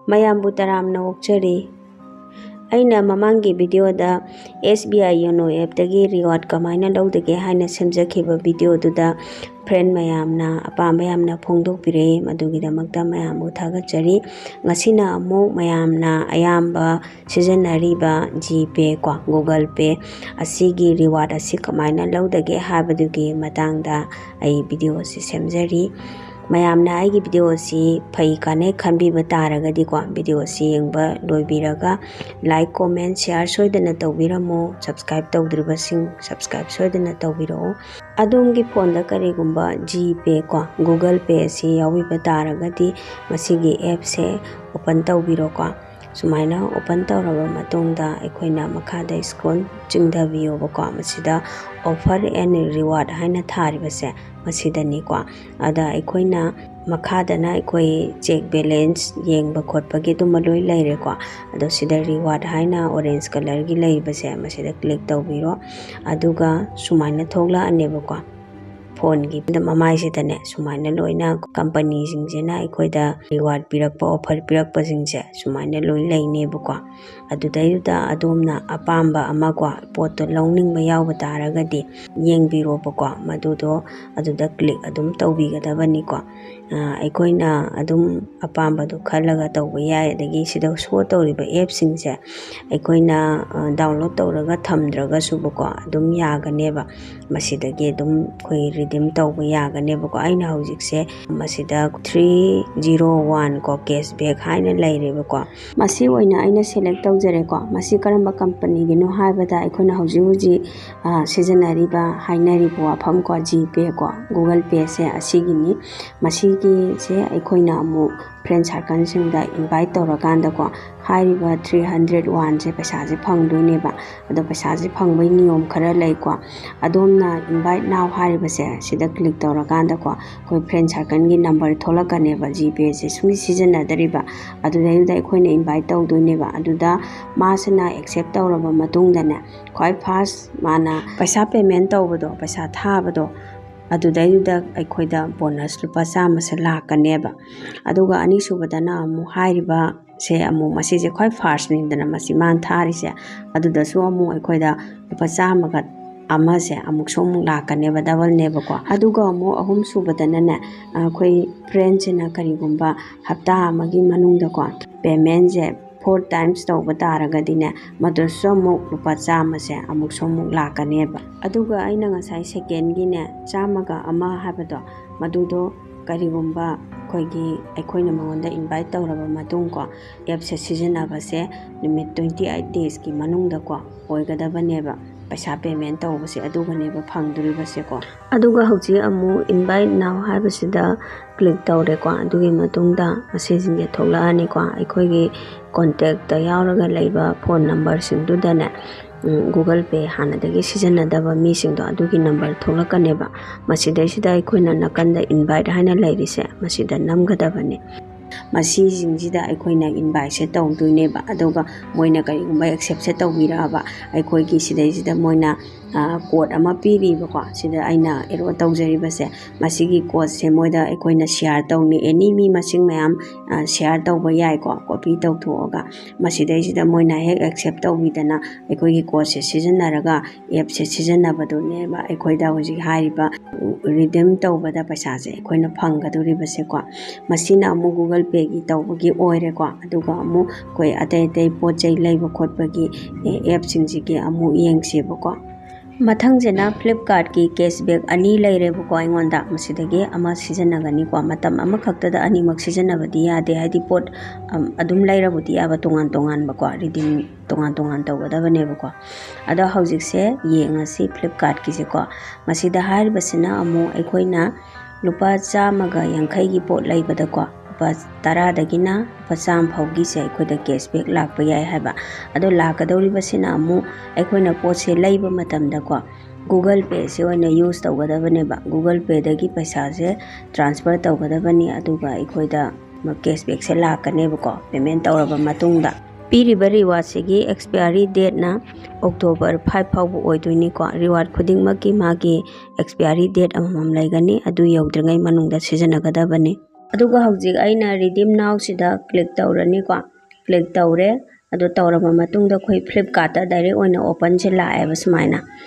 mayambu taramna okchari. Aina mamangi video da SBI Yono app dagi reward kamaina lawdage haina semjakhiba video duda friend mayamna apamba yamna phongdokpire madugidamakta mayambu thagachari. Ngasina amu mayamna ayamba sijanariba gpay ko Google Pay asigi reward asi kamaina lawdage habadugi matangda ai video si semjari. Mayamna aigi video si phai kane khangbiyu taragadi ko video si yengba loibiraga like comment share soidana tawbiramo subscribe tawdribasing subscribe soidana tawbiro. Adumgi phone da karigumba gpay ko Google Pay si yawiba taragadi masigi app se open tawbiro ko. Sumaina open tawraba matungda aikoina makhada scroll chingdabiyo ko masida offer and reward haina tharibase masidani ko ada aikoina makhadana aikoi check balance yengba khotpagi dumaloi leire ko ado sida reward haina orange color gi leibase masida click tawbiro aduga sumaina thogla aneba ko phone gi mamai sidane sumaina loina company jingjena aikoida reward pirakpa offer pirakpa jingse sumaina loi leine ko adudayuda adomna apamba ama ko poto lowningba yawba taragadi yengbiro ko madudo aduda click adum tawbigadabani ko aikoina adum apamba do khalaga tawba yai adagi sida show tawriba app singse aikoina download tawraga thamdraga subuko adum yaganeba masidagi adum khoi redeem tawba yaganeba ko aina hojikse masida 301 ko cashback haina leireba ko masi oina aina select tawjare ko masi karamba company gino haibada aikoina hoji sejanariba hainariba wafam ko gpay ko Google Pay se asigini masigi se aikoina amu friend circle singda invite tawrakanda ko hairiba 301 se paisa je phangdoineba ado paisa je phangbai niyom khara lei ko adomna invite now hairiba se sida click tawrakanda ko koi friend circle gi number tholakaneba gpay se sumi sijanadariba adudayuda aikoina invite tawdoineba aduda masana accept tawraba matungdane khoi first mana paisa payment tawbado paisa thabado adudayuda aikoida bonus lupa chama se lakaneba aduga ani subadana amu hairiba se amu masije khoi first nindana masi man tharise aduda su amu aikoida lupa chama ga ama se amuk somu lakaneba double neba ko aduga amu ahum subadana ne khoi friends na karigumba hafta amagi manungda ko payment je 4 times tawba taragadine maduso mu lupa chama se amuk somu lakaneba aduga aina ngasai second gine chamaga ama habado madudo karigumba koigi aikoina mangonda invite tawraba matung ko app se sijanaba se limit 28 days ki manungda ko oigadabaneba paisa payment tawbase aduga neba phangduribase ko aduga hauji amu invite now habasida click tawre ko adugi matungda asijinge tholaani ko aikoigi contact ta yawraga leiba phone number singdudane Google Pay hanadagi sijanadaba mi singdo adugi number tholakaneba masida sida aikoina nakanda invite haina leirise masida namgadabane masi jingjida aikoina invite se tawduineba aduga moina karigumba accept se tawbiraba aikoigi sidaisida moina code ama piriba ko sida aina ero tawjariba se masigi code se moida aikoina share tawni any mi masing mayam share tawba yai ko copy tawthoga masidaisida moina hek accept tawbidana aikoigi code se sijanaraga app se sijanabado neba aikoida hoji hariba redeem tawbada paisa se aikoina phanggaduriba se ko masina amu Google Pay gi tawbagi oire ko aduga amu koi atai pochai leiba khotpagi app singjigi amu yengseba ko mathangjena Flipkart ki cashback ani leireba ko aingonda masidagi ama sijanagani ko matam ama khaktada ani mak sijanabadi yade hadi pot adum leirabudi aba tongan ba ko redeem tongan tawgadabane ba ko ada hojik se yengasi Flipkart ki se ko masida hairibasina amu aikoina lupa chamaga yankhai gi pot leibada ko tara dagina pasam phaugi se aikoida cashback lakpa yai haba ado lakadoribasina amu aikoina potse leiba matamda ko Google Pay se oina use tawgadabane ba Google Pay dagi paisa se transfer tawgadabani aduga aikoida cashback se lakane ba ko payment tawraba matungda piriba reward segi expiry date na October 5 faubu oidoini ko reward khuding maki magi expiry date amam laigani adu yaudringai manungda sijanagada bani ꯑꯗꯨꯒ ꯍꯧꯖꯤꯛ ꯑꯩꯅ redeem ꯅꯥꯎ ꯁꯤꯗ click ꯇꯧꯔꯅꯤꯀꯣ click ꯇꯧꯔꯦ ꯑꯗꯨ ꯇꯧꯔꯕ ꯃꯇꯨꯡꯗ ꯑꯩꯈꯣꯏ ꯐ꯭ꯂꯤꯞꯀꯥꯔꯠꯇ direct ꯑꯣꯏꯅ ꯑꯣꯄꯟꯁꯦ ꯂꯥꯛꯑꯦꯕ ꯁꯨꯃꯥꯏꯅ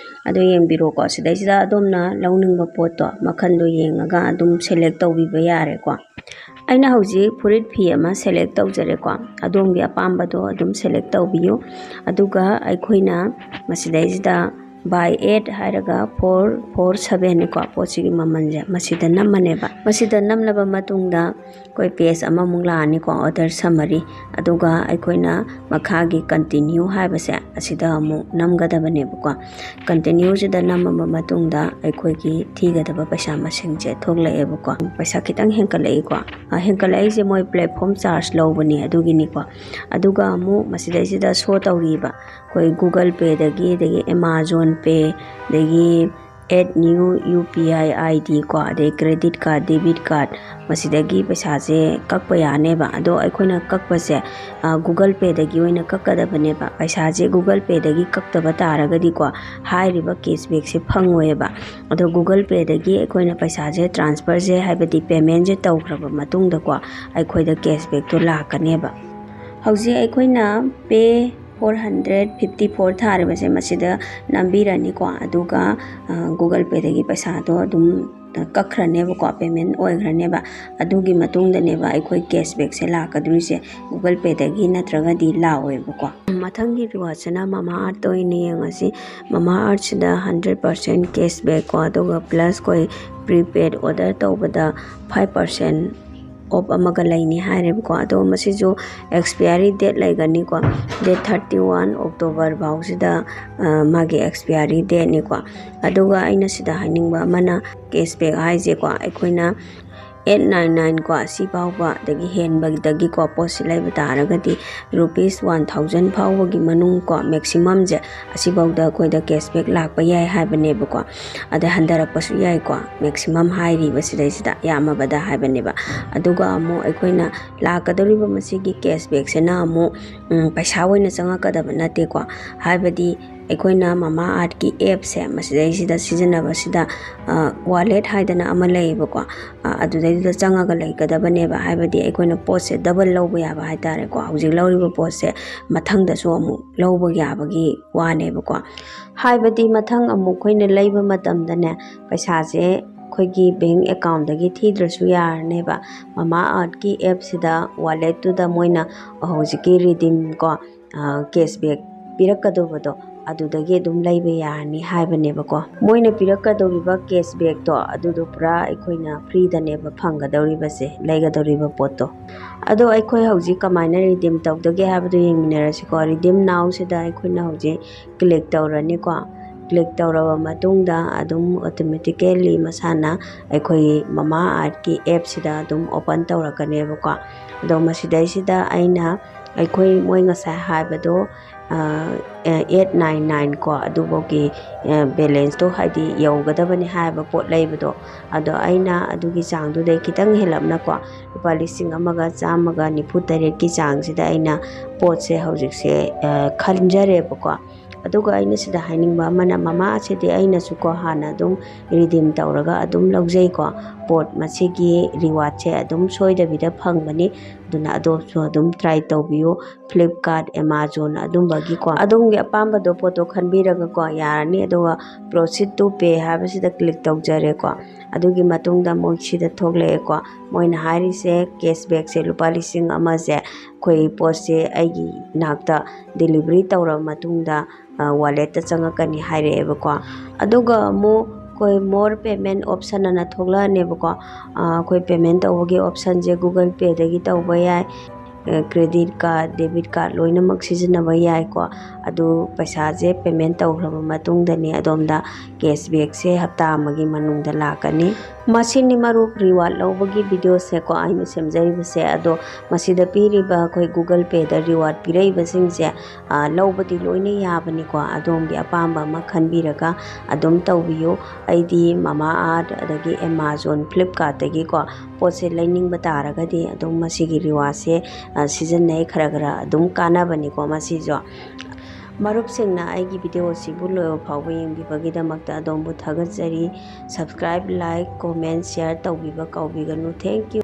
ꯑꯗꯨ ꯌꯦꯡꯕꯤꯔꯣꯀꯣ ꯁꯤꯗꯩꯁꯤꯗ ꯑꯗꯣꯝꯅ ꯂꯧꯅꯤꯡꯕ ꯄꯣꯠꯇꯣ ꯃꯈꯜꯗꯣ ꯌꯦꯡꯉꯒ ꯑꯗꯨꯝ ꯁꯦꯂꯦꯛ ꯇꯧꯕꯤꯕ ꯌꯥꯔꯦꯀꯣ ꯑꯩꯅ ꯍꯧꯖꯤꯛ ꯐꯨꯔꯤꯠ ꯐꯤ ꯑꯃ ꯁꯦꯂꯦꯛ ꯇꯧꯖꯔꯦꯀꯣ ꯑꯗꯣꯝꯒꯤ ꯑꯄꯥꯝꯕꯗꯣ ꯑꯗꯨꯝ ꯁꯦꯂꯦꯛ ꯇꯧꯕꯤꯌꯨ ꯑꯗꯨꯒ ꯑꯩꯈꯣꯏꯅ ꯃꯁꯤꯗꯩꯁꯤꯗ ꯕꯥꯏ 8 ꯍꯥꯏꯔꯒ 447 ꯅꯤꯀꯣ ꯄꯣꯠꯁꯤꯒꯤ ꯃꯃꯜꯁꯦ ꯃꯁꯤꯗ ꯅꯝꯃꯅꯦꯕ ꯃꯁꯤꯗ ꯅꯝꯂꯕ ꯃꯇꯨꯡꯗ ꯑꯩꯈꯣꯏ ꯄꯦꯖ ꯑꯃꯃꯨꯛ ꯂꯥꯛꯑꯅꯤꯀꯣ ꯑꯣꯔꯗꯔ ꯁꯝꯃꯔꯤ ꯑꯗꯨꯒ ꯑꯩꯈꯣꯏꯅ ꯃꯈꯥꯒꯤ ꯀꯟꯇꯤꯅ꯭ꯌꯨ ꯍꯥꯏꯕꯁꯦ ꯑꯁꯤꯗ ꯑꯃꯨꯛ ꯅꯝꯒꯗꯕꯅꯦꯕꯀꯣ ꯀꯟꯇꯤꯅ꯭ꯌꯨꯁꯤꯗ ꯅꯝꯃꯕ ꯃꯇꯨꯡꯗ ꯑꯩꯈꯣꯏꯒꯤ ꯊꯤꯒꯗꯕ ꯄꯩꯁా ꯃꯁꯤꯡꯁꯦ ꯊꯣꯛꯂꯛꯑꯦꯕꯀꯣ ꯄꯩꯁꯥ ꯈꯤꯇꯪ ꯍꯦꯟꯀꯠꯂꯛꯏꯀꯣ ꯍꯦꯟꯀꯠꯂꯛꯏꯁꯦ ꯃꯣꯏ ꯄ꯭ꯂꯦꯠꯐꯣꯝ ꯆꯥꯔꯖ ꯂꯧꯕꯅꯤ ꯑꯗꯨꯒꯤꯅꯤꯀꯣ ꯑꯗꯨꯒ ꯑꯃꯨꯛ ꯃꯁꯤꯗꯩꯁꯤꯗ ꯁꯣ ꯇꯧꯔꯤꯕ ꯑꯩꯈꯣꯏ ꯒꯨꯒꯜ ꯄꯦꯗꯒꯤ ꯑꯗꯒꯤ ꯑꯦꯃꯥꯖꯣꯟ ꯄꯦ ꯑꯗꯒꯤ ꯑꯦꯗ ꯅ꯭ꯌꯨ UPI ID ꯀꯣ ꯑꯗꯩ ꯀ꯭ꯔꯦꯗꯤꯠ ꯀꯥꯔꯗ ꯗꯦꯕꯤꯠ ꯀꯥꯔꯗ ꯃꯁꯤꯗꯒꯤ ꯄꯩꯁꯥꯁꯦ ꯀꯛꯄ ꯌꯥꯅꯦꯕ ꯑꯗꯣ ꯑꯩꯈꯣꯏꯅ ꯀꯛꯄꯁꯦ ꯒꯨꯒꯜ ꯄꯦꯗꯒꯤ ꯑꯣꯏꯅ ꯀꯛꯀꯗꯕꯅꯦꯕ ꯄꯩꯁꯥꯁꯦ ꯒꯨꯒꯜ ꯄꯦꯗꯒꯤ ꯀꯛꯇꯕ ꯇꯥꯔꯒꯗꯤꯀꯣ ꯍꯥꯏꯔꯤꯕ ꯀꯦꯁꯕꯦꯛꯁꯦ ꯐꯪꯉꯣꯏꯕ ꯑꯗꯣ ꯒꯨꯒꯜ ꯄꯦꯗꯒꯤ ꯑꯩꯈꯣꯏꯅ ꯄꯩꯁꯥꯁꯦ ꯇ꯭ꯔꯥꯟꯁꯐꯔꯁꯦ ꯍꯥꯏꯕꯗꯤ ꯄꯦꯃꯦꯟꯁꯦ ꯇꯧꯈ꯭ꯔꯕ ꯃꯇꯨꯡꯗꯀꯣ ꯑꯩꯈꯣꯏꯗ ꯀꯦꯁꯕꯦꯛꯇꯣ ꯂꯥꯛꯀꯅꯦꯕ ꯍꯧꯖꯤꯛ ꯑꯩꯈꯣꯏꯅ ꯄꯦ 454 ꯊꯥꯔꯤꯕꯁꯦ ꯃꯁꯤꯗ ꯅꯝꯕꯤꯔꯅꯤꯀꯣ ꯑꯗꯨꯒ ꯒꯨꯒꯜ ꯄꯦꯗꯒꯤ ꯄꯩꯁꯥꯗꯣ ꯑꯗꯨꯝ ꯀꯛꯈ꯭ꯔꯅꯦꯕꯀꯣ ꯄꯦꯃꯦꯟ ꯑꯣꯏꯈ꯭ꯔꯅꯦꯕ ꯑꯗꯨꯒꯤ ꯃꯇꯨꯡꯗꯅꯦꯕ ꯑꯩꯈꯣꯏ ꯀꯦꯁꯕꯦꯛꯁꯦ ꯂꯥꯛꯀꯗꯣꯏꯁꯦ ꯒꯨꯒꯜ ꯄꯦꯗꯒꯤ ꯅꯠꯇ꯭ꯔꯒꯗꯤ ꯂꯥꯛꯑꯣꯏꯕꯀꯣ ꯃꯊꯪꯒꯤ ꯔꯤꯋꯥꯔꯗꯁꯤꯅ ꯃꯃꯥ ꯑꯥꯔꯠꯇ ꯑꯣꯏꯅ ꯌꯦꯡꯉꯁꯤ ꯃꯃꯥ ꯑꯥꯔꯠꯁꯤꯗ 100% ꯀꯦꯁꯕꯦꯛ ꯀꯣ ꯑꯗꯨꯒ ꯄ꯭ꯂꯁ ꯑꯩꯈꯣꯏ ꯄ꯭ꯔꯤꯄꯦꯗ ꯑꯣꯔꯗꯔ ꯇꯧꯕꯗ 5% ꯑꯣꯐ ꯑꯃꯒ ꯂꯩꯅꯤ ꯍꯥꯏꯔꯦꯕꯀꯣ ꯑꯗꯣ ꯃꯁꯤꯁꯨ ꯑꯦꯛꯁꯄꯤꯌꯥꯔꯤ ꯗꯦꯠ ꯂꯩꯒꯅꯤꯀꯣ ꯗꯦꯠ 31 ꯑꯣꯛꯇꯣꯕꯔ ꯐꯥꯎꯁꯤꯗ ꯃꯥꯒꯤ ꯑꯦꯛꯁꯄꯤꯌꯥꯔꯤ ꯗꯦꯠꯅꯤꯀꯣ ꯑꯗꯨꯒ ꯑꯩꯅ ꯁꯤꯗ ꯍꯥꯏꯅꯤꯡꯕ ꯑꯃꯅ ꯀꯦꯁꯕꯦꯛ ꯍꯥꯏꯁꯦꯀꯣ ꯑꯩꯈꯣꯏꯅ 899 ꯀꯣ ꯁꯤ ꯐꯥꯎꯕ ꯑꯗꯒꯤ ꯍꯦꯟꯕꯗꯒꯤꯀꯣ ꯄꯣꯠꯁꯤ ꯂꯩꯕ ꯇꯥꯔꯒꯗꯤ ꯔꯨꯄꯤꯁ 1000 ꯐꯥꯎꯕꯒꯤ ꯃꯅꯨꯡ ꯀꯣ ꯃꯦꯛꯁꯤꯃꯝꯁꯦ ꯑꯁꯤꯐꯥꯎꯗ ꯑꯩꯈꯣꯏꯗ ꯀꯦꯁꯕꯦꯛ ꯂꯥꯛꯄ ꯌꯥꯏ ꯍꯥꯏꯕꯅꯦꯕꯀꯣ ꯑꯗ ꯍꯟꯊꯔꯛꯄꯁꯨ ꯌꯥꯏꯀꯣ ꯃꯦꯛꯁꯤꯃꯝ ꯍꯥꯏꯔꯤꯕ ꯁꯤꯗꯩꯁꯤꯗ ꯌꯥꯝꯃꯕꯗ ꯍꯥꯏꯕꯅꯦꯕ ꯑꯗꯨꯒ ꯑꯃꯨꯛ ꯑꯩꯈꯣꯏꯅ ꯂꯥꯛꯀꯗꯧꯔꯤꯕ ꯃꯁꯤꯒꯤ ꯀꯦꯁꯕꯦꯛꯁꯤꯅ ꯑꯃꯨꯛ ꯄꯩꯁꯥ ꯑꯣꯏꯅ ꯆꯪꯉꯛꯀꯗꯕ ꯅꯠꯇꯦꯀꯣ ꯍꯥꯏꯕꯗꯤ ꯑꯩꯈꯣꯏꯅ ꯃꯃꯥ ꯑꯥꯔꯠꯀꯤ ꯑꯦꯞꯁꯦ ꯃꯁꯤꯗꯩꯁꯤꯗ ꯁꯤꯖꯤꯟꯅꯕꯁꯤꯗ ꯋꯥꯂꯦꯠ ꯍꯥꯏꯗꯅ ꯑꯃ ꯂꯩꯌꯦꯕꯀꯣ ꯑꯗꯨꯗꯩꯗꯨꯗ ꯆꯪꯉꯒ ꯂꯩꯒꯗꯕꯅꯦꯕ ꯍꯥꯏꯕꯗꯤ ꯑꯩꯈꯣꯏꯅ ꯄꯣꯠꯁꯦ ꯗꯕꯜ ꯂꯧꯕ ꯌꯥꯕ ꯍꯥꯏꯇꯥꯔꯦꯀꯣ ꯍꯧꯖꯤꯛ ꯂꯧꯔꯤꯕ ꯄꯣꯠꯁꯦ ꯃꯊꯪꯗꯁꯨ ꯑꯃꯨꯛ ꯂꯧꯕ ꯌꯥꯕꯒꯤ ꯋꯥꯅꯦꯕꯀꯣ ꯍꯥꯏꯕꯗꯤ ꯃꯊꯪ ꯑꯃꯨꯛ ꯑꯩꯈꯣꯏꯅ ꯂꯩꯕ ꯃꯇꯝꯗꯅꯦ ꯄꯩꯁꯥꯁꯦ ꯑꯩꯈꯣꯏꯒꯤ ꯕꯦꯡ ꯑꯦꯀꯥꯎꯟꯗꯒꯤ ꯊꯤꯗ꯭ꯔꯁꯨ ꯌꯥꯔꯅꯦꯕ ꯃꯃꯥ ꯑꯥꯔꯠꯀꯤ ꯑꯦꯞꯁꯤꯗ ꯋꯥꯂꯦꯠꯇꯨꯗ ꯃꯣꯏꯅ ꯍꯧꯖꯤꯛꯀꯤ ꯔꯤꯗꯤꯝ ꯀꯣ ꯀꯦꯁꯕꯦꯛ ꯄꯤꯔꯛꯀꯗꯧꯕꯗꯣ ꯑꯗꯨꯗꯒꯤ ꯑꯗꯨꯝ ꯂꯩꯕ ꯌꯥꯔꯅꯤ ꯍꯥꯏꯕꯅꯦꯕꯀꯣ ꯃꯣꯏꯅ ꯄꯤꯔꯛꯀꯗꯧꯔꯤꯕ ꯀꯦꯁꯕꯦꯛꯇꯣ ꯑꯗꯨꯗꯣ ꯄꯨꯔꯥ ꯑꯩꯈꯣꯏꯅ ꯐ꯭ꯔꯤꯗꯅꯦꯕ ꯐꯪꯒꯗꯧꯔꯤꯕꯁꯦ ꯂꯩꯒꯗꯧꯔꯤꯕ ꯄꯣꯠꯇꯣ ꯑꯗꯣ ꯑꯩꯈꯣꯏ ꯍꯧꯖꯤꯛ ꯀꯃꯥꯏꯅ ꯔꯤꯗꯤꯝ ꯇꯧꯗꯒꯦ ꯍꯥꯏꯕꯗꯣ ꯌꯦꯡꯃꯤꯟꯅꯔꯁꯤꯀꯣ ꯔꯤꯗꯤꯝ ꯅꯥꯎꯁꯤꯗ ꯑꯩꯈꯣꯏꯅ ꯍꯧꯖꯤꯛ ꯀ꯭ꯂꯤꯛ ꯇꯧꯔꯅꯤꯀꯣ ꯀ꯭ꯂꯤꯛ ꯇꯧꯔꯕ ꯃꯇꯨꯡꯗ ꯑꯗꯨꯝ ꯑꯣꯇꯣꯃꯦꯇꯤꯀꯦꯜꯂꯤ ꯃꯁꯥꯅ ꯑꯩꯈꯣꯏ ꯃꯃꯥ ꯑꯥꯔꯠꯀꯤ ꯑꯦꯞꯁꯤꯗ ꯑꯗꯨꯝ ꯑꯣꯄꯟ ꯇꯧꯔꯛꯀꯅꯦꯕꯀꯣ ꯑꯗꯣ ꯃꯁꯤꯗꯩꯁꯤꯗ ꯑꯩꯅ ꯑꯩꯈꯣꯏ ꯃꯣꯏ ꯉꯁꯥꯏ ꯍꯥꯏꯕꯗꯣ 899 ꯀꯣ ꯑꯗꯨꯐꯥꯎꯒꯤ ꯕꯦꯂꯦꯟꯁꯇꯣ ꯍꯥꯏꯗꯤ ꯌꯧꯒꯗꯕꯅꯤ ꯍꯥꯏꯕ ꯄꯣꯠ ꯂꯩꯕꯗꯣ ꯑꯗꯣ ꯑꯩꯅ ꯑꯗꯨꯒꯤ ꯆꯥꯡꯗꯨꯗꯩ ꯈꯤꯇꯪ ꯍꯦꯜꯂꯞꯅꯀꯣ ꯂꯨꯄꯥ 1,198ꯒꯤ ꯆꯥꯡꯁꯤda ꯑꯩꯅ ꯄꯣꯠꯁꯦ ꯍꯧꯖꯤꯛꯁꯦ ꯈꯟꯖꯔꯦꯕꯀꯣ ꯑꯗꯨꯒ ꯑꯩꯅ ꯁꯤꯗ ꯍꯥꯏꯅꯤꯡꯕ ꯑꯃꯅ ꯃꯃꯥ ꯑꯁꯤꯗꯤ ꯑꯩꯅꯁꯨꯀꯣ ꯍꯥꯟꯅ ꯑꯗꯨꯝ ꯔꯤꯗꯤꯝ ꯇꯧꯔꯒ ꯑꯗꯨꯝ ꯂꯧꯖꯩꯀꯣ ꯄꯣꯠ ꯃꯁꯤꯒꯤ ꯔꯤꯋꯥꯔꯗꯁꯦ ꯑꯗꯨꯝ ꯁꯣꯏꯗꯕꯤꯗ ꯐꯪꯕꯅꯤ ꯑꯗꯨꯅ ꯑꯗꯣꯝꯁꯨ ꯑꯗꯨꯝ ꯇ꯭ꯔꯥꯏ ꯇꯧꯕꯤꯌꯨ ꯐ꯭ꯂꯤꯞꯀꯥꯔꯠ ꯑꯦꯃꯥꯖꯣꯟ ꯑꯗꯨꯝꯕꯒꯤꯀꯣ ꯑꯗꯣꯝꯒꯤ ꯑꯄꯥꯝꯕꯗꯣ ꯄꯣꯠꯇꯣ ꯈꯟꯕꯤꯔꯒꯀꯣ ꯌꯥꯔꯅꯤ ꯑꯗꯨꯒ ꯄ꯭ꯔꯣꯁꯤꯠ ꯇꯨ ꯄꯦ ꯍꯥꯏꯕꯁꯤꯗ ꯀ꯭ꯂꯤꯛ ꯇꯧꯖꯔꯦꯀꯣ ꯑꯗꯨꯒꯤ ꯃꯇꯨꯡꯗ ꯃꯣꯏꯁꯤꯗ ꯊꯣꯛꯂꯛꯑꯦꯀꯣ ꯃꯣꯏꯅ ꯍꯥꯏꯔꯤꯁꯦ ꯀꯦꯁꯕꯦꯛꯁꯦ ꯂꯨꯄꯥ 1,000ꯁꯦ ꯑꯩꯈꯣꯏ ꯄꯣꯠꯁꯦ ꯑꯩꯒꯤ ꯏꯅꯥꯛꯇ ꯗꯦꯂꯤꯚꯔꯤ ꯇꯧꯔꯕ ꯃꯇꯨꯡꯗ ꯋꯥꯂꯦꯠꯇ ꯆꯪꯉꯛꯀꯅꯤ ꯍꯥꯏꯔꯛꯑꯦꯕꯀꯣ ꯑꯗꯨꯒ ꯑꯃꯨꯛ ꯑꯩꯈꯣꯏ ꯃꯣꯔ ꯄꯦꯃꯦꯟ ꯑꯣꯞꯁꯟ ꯑꯅ ꯊꯣꯛꯂꯛꯑꯅꯦꯕꯀꯣ ꯑꯩꯈꯣꯏ ꯄꯦꯃꯦꯟ ꯇꯧꯕꯒꯤ ꯑꯣꯞꯁꯟꯁꯦ ꯒꯨꯒꯜ ꯄꯦꯗꯒꯤ ꯇꯧꯕ ꯌꯥꯏ ꯀ꯭ꯔꯦꯗꯤꯠ ꯀꯥꯔꯗ ꯗꯦꯕꯤꯠ ꯀꯥꯔꯗ ꯂꯣꯏꯅꯃꯛ ꯁꯤꯖꯤꯟꯅꯕ ꯌꯥꯏꯀꯣ ꯑꯗꯨ ꯄꯩꯁꯥꯁꯦ ꯄꯦꯃꯦꯟ ꯇꯧꯈ꯭ꯔꯕ ꯃꯇꯨꯡꯗꯅꯦ ꯑꯗꯣꯝꯗ ꯀꯦꯁꯕꯦꯛꯁꯦ ꯍꯞꯇꯥ ꯑꯃꯒꯤ ꯃꯅꯨꯡꯗ ꯂꯥꯛꯀꯅꯤ ꯃꯁꯤꯅꯤ ꯃꯔꯨꯞ ꯔꯤꯋꯥꯔꯗ ꯂꯧꯕꯒꯤ ꯚꯤꯗꯤꯑꯣꯁꯦꯀꯣ ꯑꯩꯅ ꯁꯦꯝꯖꯔꯤꯕꯁꯦ ꯑꯗꯣ ꯃꯁꯤꯗ ꯄꯤꯔꯤꯕ ꯑꯩꯈꯣꯏ ꯒꯨꯒꯜ ꯄꯦꯗ ꯔꯤꯋꯥꯔꯗ ꯄꯤꯔꯛꯏꯕꯁꯤꯡꯁꯦ ꯂꯧꯕꯗꯤ ꯂꯣꯏꯅ ꯌꯥꯕꯅꯤꯀꯣ ꯑꯗꯣꯝꯒꯤ ꯑꯄꯥꯝꯕ ꯑꯃ ꯈꯟꯕꯤꯔꯒ ꯑꯗꯨꯝ ꯇꯧꯕꯤꯌꯨ ꯑꯩꯗꯤ ꯃꯃꯥ ꯑꯥꯔꯠ ꯑꯗꯒꯤ ꯑꯦꯃꯥꯖꯣꯟ ꯐ꯭ꯂꯤꯞꯀꯥꯔꯠꯇꯒꯤꯀꯣ ꯄꯣꯠꯁꯦ ꯂꯩꯅꯤꯡꯕ ꯇꯥꯔꯒꯗꯤ ꯑꯗꯨꯝ ꯃꯁꯤꯒꯤ ꯔꯤꯋꯥꯔꯗꯁꯦ ꯁꯤꯖꯤꯟꯅꯩ ꯈꯔ ꯑꯗꯨꯝ ꯀꯥꯟꯅꯕꯅꯤꯀꯣ ꯃꯁꯤꯁꯨ ꯃꯔꯨꯞꯁꯤꯡꯅ ꯑꯩꯒꯤ ꯚꯤꯗꯤꯑꯣꯁꯤꯕꯨ ꯂꯣꯏꯕ ꯐꯥꯎꯕ ꯌꯦꯡꯕꯤꯕꯒꯤꯗꯃꯛꯇ ꯑꯗꯣꯝꯕꯨ ꯊꯥꯒꯠꯆꯔꯤ ꯁꯕꯁꯀ꯭ꯔꯥꯏꯕ ꯂꯥꯏꯛ ꯀꯣꯃꯦꯟ ꯁꯤꯌꯔ ꯇꯧꯕꯤꯕ ꯀꯥꯎꯕꯤꯒꯅꯨ ꯊꯦꯡꯛ ꯌꯨ